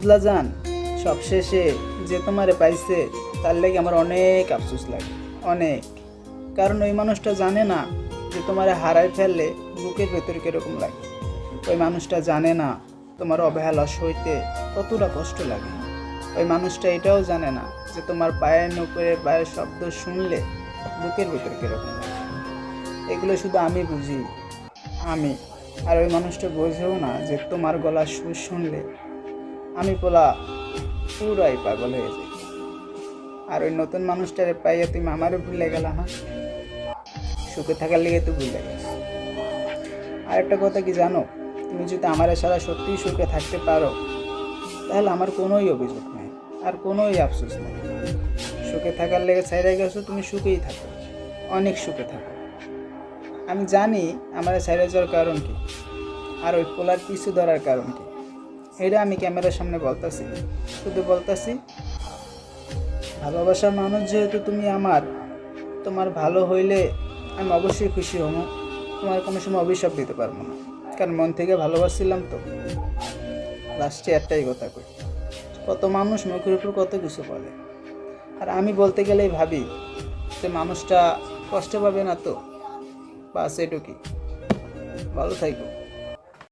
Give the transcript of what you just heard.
বুঝলা জান, সবশেষে যে তোমারে পাইছে তার লেগে আমার অনেক আফসোস লাগে, অনেক। কারণ ওই মানুষটা জানে না যে তোমারে হারাই ফেললে বুকের ভেতরে কীরকম লাগে। ওই মানুষটা জানে না তোমার অবহেলা সইতে কতটা কষ্ট লাগে। ওই মানুষটা এটাও জানে না যে তোমার পায়ের নুপুরের পায়ের শব্দ শুনলে বুকের ভেতরে কীরকম লাগে। এগুলো শুধু আমি বুঝি, আমি। আর ওই মানুষটা বোঝেও না যে তোমার গলার সুর শুনলে আমি পুরাই পাগল হয়ে যাই। আর ওই নতুন মানুষটারে পাইয়া তুমি আমারও ভুলে গেলা না, সুখে থাকার লেগে তো ভুলে গেছো। আর একটা কথা কি জানো, তুমি যদি আমার সারা সত্যিই সুখে থাকতে পারো তাহলে আমার কোনোই অভিযোগ নেই, আর কোনোই আফসোস নেই। সুখে থাকার লেগে ছাইড়া গেছো, তুমি সুখেই থাকো, অনেক সুখে থাকো। আমি জানি আমার ছাইড়া যাওয়ার কারণ কি, আর ওই পোলার পিছু ধরার কারণ কি, এটা আমি ক্যামেরার সামনে বলতেছি। শুধু বলতেছি, ভালোবাসার মানুষ যেহেতু তুমি আমার, তোমার ভালো হইলে আমি অবশ্যই খুশি হব। তোমার কোনো সময় অভিশাপ দিতে পারবো না, কারণ মন থেকে ভালোবাসছিলাম তো। লাস্টে একটাই কথা কই, কত মানুষ মুখের উপর কত কিছু বলে, আর আমি বলতে গেলেই ভাবি যে মানুষটা কষ্ট পাবে না তো। বাস এটুকুই। ভালো থাকো।